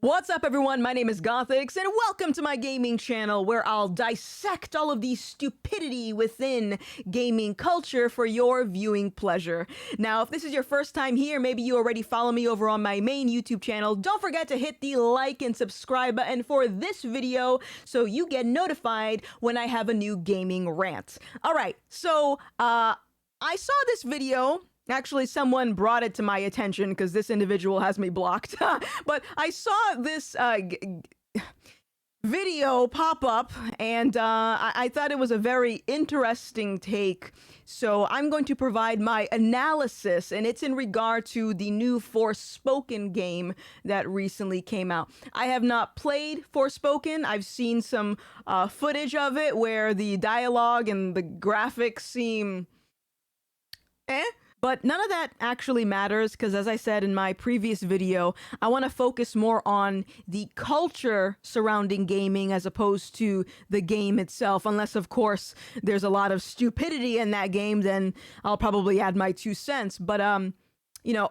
What's up, everyone? My name is Gothix, and welcome to my gaming channel where I'll dissect all of the stupidity within gaming culture for your viewing pleasure. Now, if this is your first time here, maybe you already follow me over on my main YouTube channel, don't forget to hit the like and subscribe button for this video so you get notified when I have a new gaming rant. Alright, so, I saw this video. Actually, someone brought it to my attention because this individual has me blocked. But I saw this video pop up, and I thought it was a very interesting take. So I'm going to provide my analysis, and it's in regard to the new Forspoken game that recently came out. I have not played Forspoken. I've seen some footage of it where the dialogue and the graphics seem But none of that actually matters because, as I said in my previous video, I want to focus more on the culture surrounding gaming as opposed to the game itself. Unless, of course, there's a lot of stupidity in that game, then I'll probably add my 2 cents. But, you know,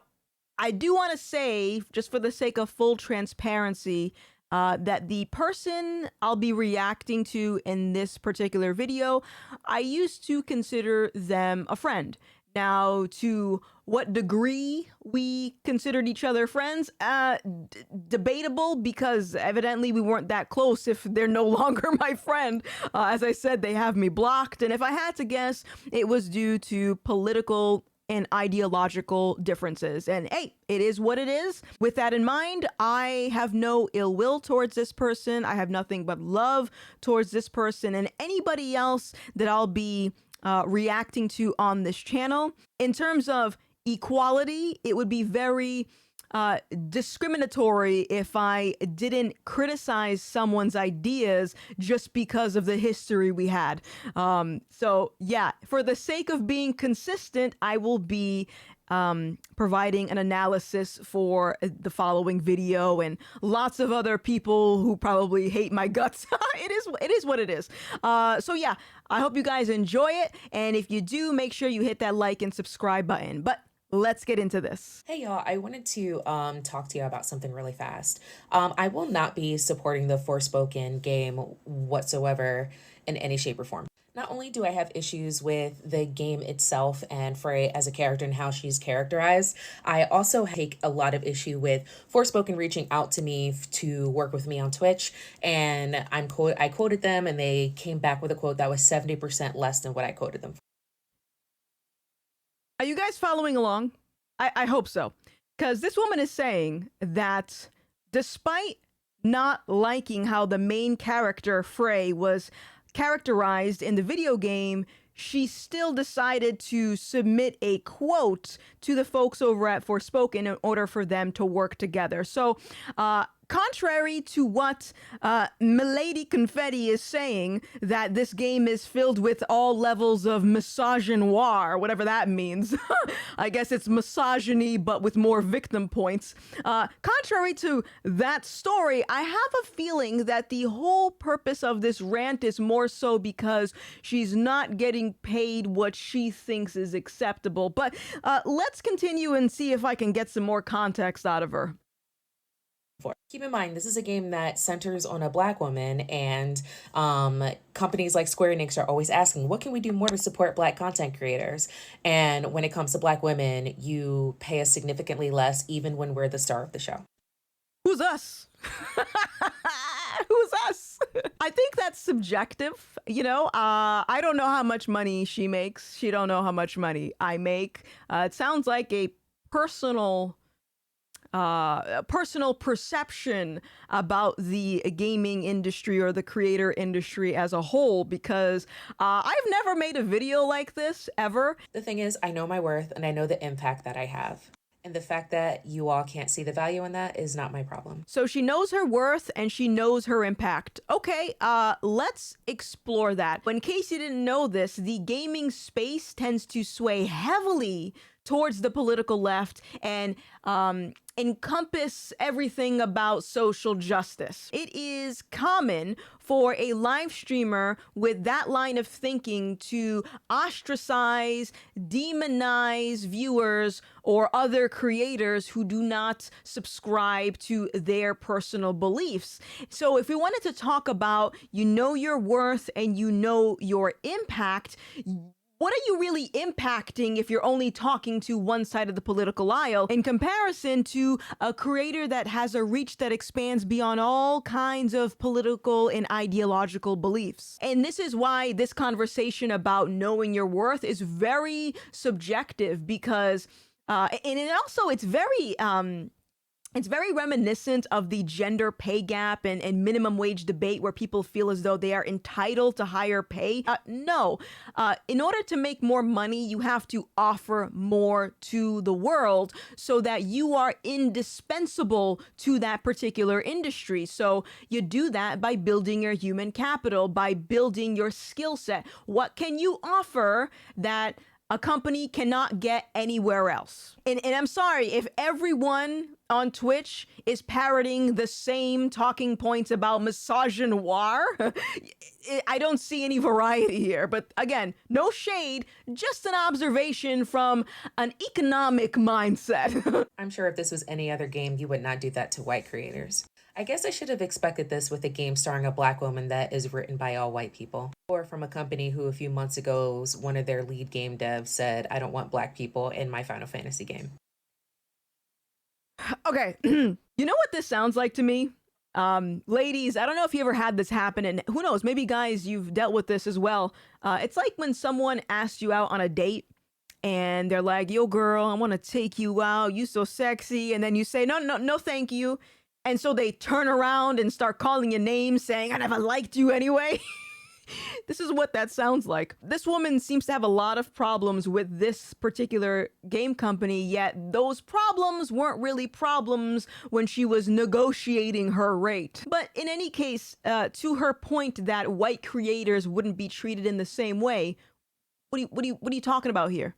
I do want to say, just for the sake of full transparency, that the person I'll be reacting to in this particular video, I used to consider them a friend. Now, to what degree we considered each other friends, debatable, because evidently we weren't that close if they're no longer my friend. As I said, they have me blocked, and if I had to guess, it was due to political and ideological differences. And hey, it is what it is. With that in mind, I have no ill will towards this person. I have nothing but love towards this person and anybody else that I'll be reacting to on this channel. In terms of equality, it would be very discriminatory if I didn't criticize someone's ideas just because of the history we had. So yeah, for the sake of being consistent, I will be providing an analysis for the following video, and lots of other people who probably hate my guts. It is what it is. So yeah, I hope you guys enjoy it, and if you do, make sure you hit that like and subscribe button. But let's get into this. Hey y'all, I wanted to talk to you about something really fast. I will not be supporting the Forspoken game whatsoever in any shape or form. Not only do I have issues with the game itself and Frey as a character and how she's characterized, I also take a lot of issue with Forspoken reaching out to me to work with me on Twitch, and I quoted them and they came back with a quote that was 70% less than what I quoted them for. Are you guys following along? I hope so. Because this woman is saying that despite not liking how the main character, Frey, was characterized in the video game, she still decided to submit a quote to the folks over at Forspoken in order for them to work together. So, contrary to what Milady Confetti is saying, that this game is filled with all levels of misogynoir, whatever that means. I guess it's misogyny, but with more victim points. Contrary to that story, I have a feeling that the whole purpose of this rant is more so because she's not getting paid what she thinks is acceptable. But let's continue and see if I can get some more context out of her. Keep in mind, this is a game that centers on a Black woman, and companies like Square Enix are always asking, what can we do more to support Black content creators? And when it comes to Black women, you pay us significantly less, even when we're the star of the show. Who's us? Who's us? I think that's subjective. You know, I don't know how much money she makes. She don't know how much money I make. It sounds like a personal perception about the gaming industry or the creator industry as a whole, because I've never made a video like this ever. The thing is, I know my worth and I know the impact that I have. And the fact that you all can't see the value in that is not my problem. So she knows her worth and she knows her impact. Okay, let's explore that. In case you didn't know this, the gaming space tends to sway heavily towards the political left and encompass everything about social justice. It is common for a live streamer with that line of thinking to ostracize, demonize viewers or other creators who do not subscribe to their personal beliefs. So if we wanted to talk about you know your worth and you know your impact, what are you really impacting if you're only talking to one side of the political aisle in comparison to a creator that has a reach that expands beyond all kinds of political and ideological beliefs? And this is why this conversation about knowing your worth is very subjective because, it's very reminiscent of the gender pay gap and minimum wage debate where people feel as though they are entitled to higher pay. No. In order to make more money, you have to offer more to the world so that you are indispensable to that particular industry. So you do that by building your human capital, by building your skill set. What can you offer that a company cannot get anywhere else? And I'm sorry, if everyone on Twitch is parroting the same talking points about misogynoir, I don't see any variety here. But again, no shade, just an observation from an economic mindset. I'm sure if this was any other game, you would not do that to white creators. I guess I should have expected this with a game starring a Black woman that is written by all white people. Or from a company who a few months ago, one of their lead game devs said, I don't want Black people in my Final Fantasy game. Okay, you know what this sounds like to me? Ladies, I don't know if you ever had this happen, and who knows, maybe guys, you've dealt with this as well. It's like when someone asks you out on a date, and they're like, yo girl, I want to take you out, you so sexy, and then you say, no, thank you. And so they turn around and start calling you names saying, I never liked you anyway. This is what that sounds like. This woman seems to have a lot of problems with this particular game company, yet those problems weren't really problems when she was negotiating her rate. But in any case, to her point that white creators wouldn't be treated in the same way, what are you talking about here?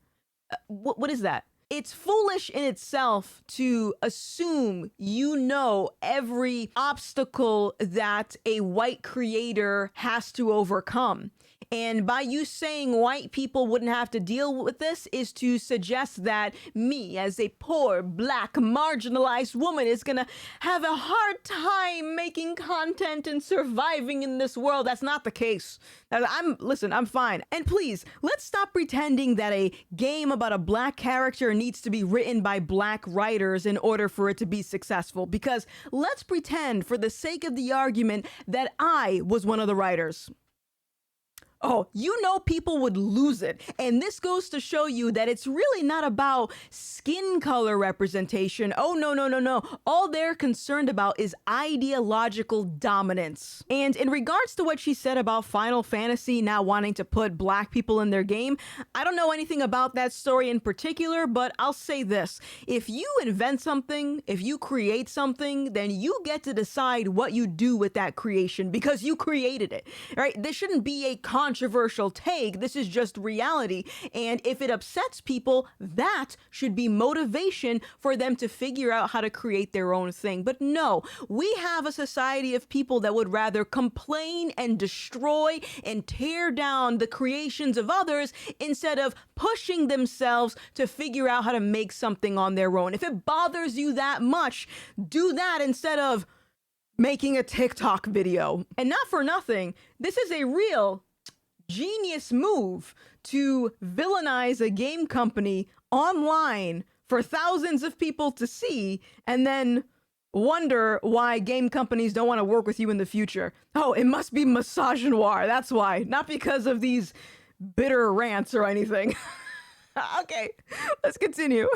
What is that? It's foolish in itself to assume you know every obstacle that a white creator has to overcome. And by you saying white people wouldn't have to deal with this is to suggest that me, as a poor, Black, marginalized woman, is gonna have a hard time making content and surviving in this world. That's not the case. I'm fine. And please, let's stop pretending that a game about a Black character needs to be written by Black writers in order for it to be successful. Because let's pretend, for the sake of the argument, that I was one of the writers. Oh, you know people would lose it. And this goes to show you that it's really not about skin color representation. Oh, no. All they're concerned about is ideological dominance. And in regards to what she said about Final Fantasy now wanting to put Black people in their game, I don't know anything about that story in particular, but I'll say this. If you invent something, if you create something, then you get to decide what you do with that creation because you created it, right? This shouldn't be a controversial take. This is just reality. And if it upsets people, that should be motivation for them to figure out how to create their own thing. But no, we have a society of people that would rather complain and destroy and tear down the creations of others instead of pushing themselves to figure out how to make something on their own. If it bothers you that much, do that instead of making a TikTok video. And not for nothing, this is a real genius move to villainize a game company online for thousands of people to see and then wonder why game companies don't want to work with you in the future. Oh, it must be misogynoir. That's why. Not because of these bitter rants or anything. Okay, let's continue.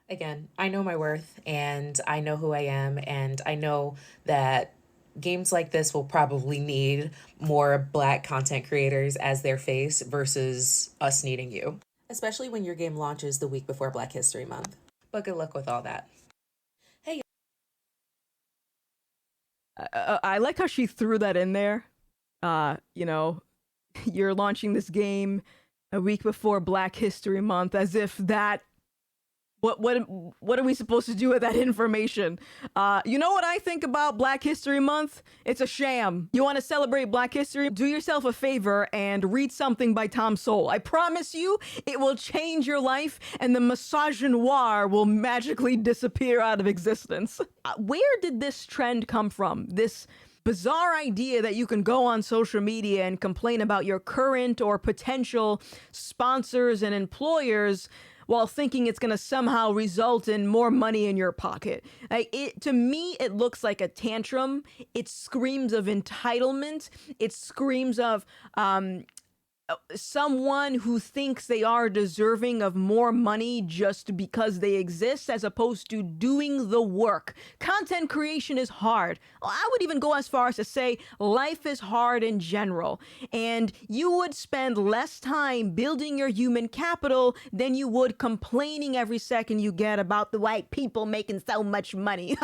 Again, I know my worth and I know who I am, and I know that games like this will probably need more Black content creators as their face versus us needing you, especially when your game launches the week before Black History Month. But good luck with all that. Hey, I like how she threw that in there. You're launching this game A week before Black History Month, as if that what are we supposed to do with that information? You know what I think about Black History Month? It's a sham. You want to celebrate Black History? Do yourself a favor and read something by Tom Sowell. I promise you, it will change your life, and the misogynoir will magically disappear out of existence. Where did this trend come from? This bizarre idea that you can go on social media and complain about your current or potential sponsors and employers while thinking it's going to somehow result in more money in your pocket. To me, it looks like a tantrum. It screams of entitlement. It screams of someone who thinks they are deserving of more money just because they exist, as opposed to doing the work. Content creation is hard. I would even go as far as to say life is hard in general, and you would spend less time building your human capital than you would complaining every second you get about the white people making so much money.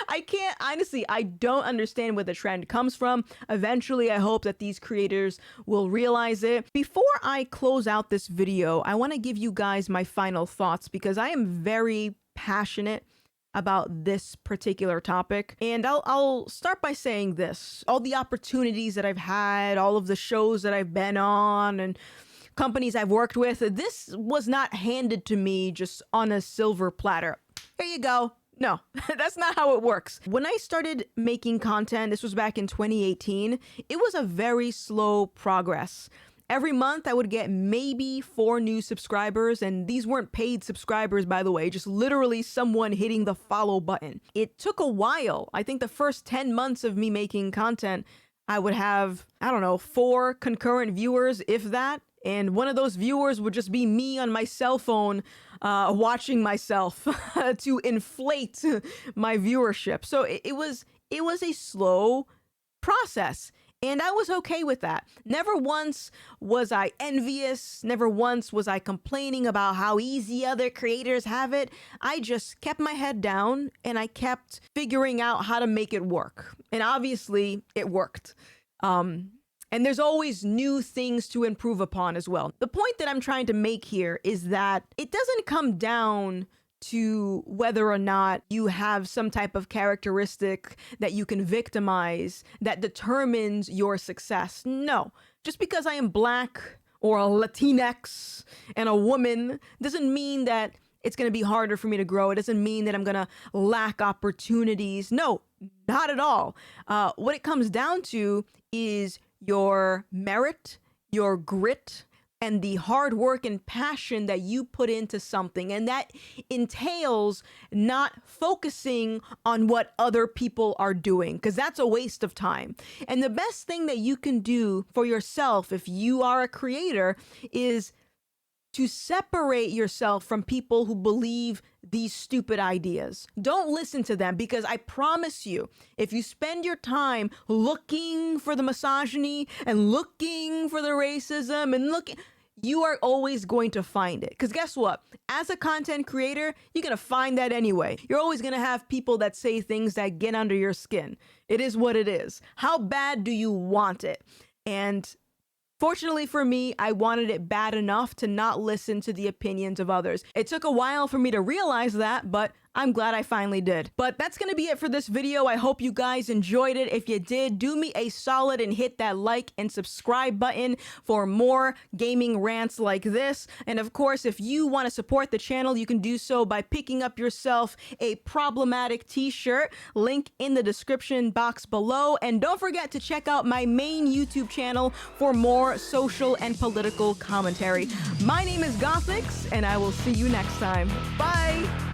I don't understand where the trend comes from. Eventually, I hope that these creators will realize it. Before I close out this video, I want to give you guys my final thoughts, because I am very passionate about this particular topic. And I'll start by saying this. All the opportunities that I've had, all of the shows that I've been on, and companies I've worked with, this was not handed to me just on a silver platter. Here you go. No, that's not how it works. When I started making content, this was back in 2018, it was a very slow progress. Every month I would get maybe 4 new subscribers, and these weren't paid subscribers, by the way, just literally someone hitting the follow button. It took a while. I think the first 10 months of me making content, I would have, 4 concurrent viewers, if that. And one of those viewers would just be me on my cell phone watching myself to inflate my viewership. So it was a slow process. And I was okay with that. Never once was I envious. Never once was I complaining about how easy other creators have it. I just kept my head down and I kept figuring out how to make it work. And obviously it worked. And there's always new things to improve upon as well. The point that I'm trying to make here is that it doesn't come down to whether or not you have some type of characteristic that you can victimize that determines your success. No, just because I am Black or a Latinx and a woman doesn't mean that it's going to be harder for me to grow. It doesn't mean that I'm going to lack opportunities. No, not at all. What it comes down to is your merit, your grit, and the hard work and passion that you put into something. And that entails not focusing on what other people are doing, because that's a waste of time. And the best thing that you can do for yourself if you are a creator is to separate yourself from people who believe these stupid ideas. Don't listen to them, because I promise you, if you spend your time looking for the misogyny and looking for the racism and you are always going to find it. Because guess what? As a content creator, you're going to find that anyway. You're always going to have people that say things that get under your skin. It is what it is. How bad do you want it? And fortunately for me, I wanted it bad enough to not listen to the opinions of others. It took a while for me to realize that, but I'm glad I finally did. But that's going to be it for this video. I hope you guys enjoyed it. If you did, do me a solid and hit that like and subscribe button for more gaming rants like this. And of course, if you want to support the channel, you can do so by picking up yourself a problematic t-shirt. Link in the description box below. And don't forget to check out my main YouTube channel for more social and political commentary. My name is Gothix, and I will see you next time. Bye!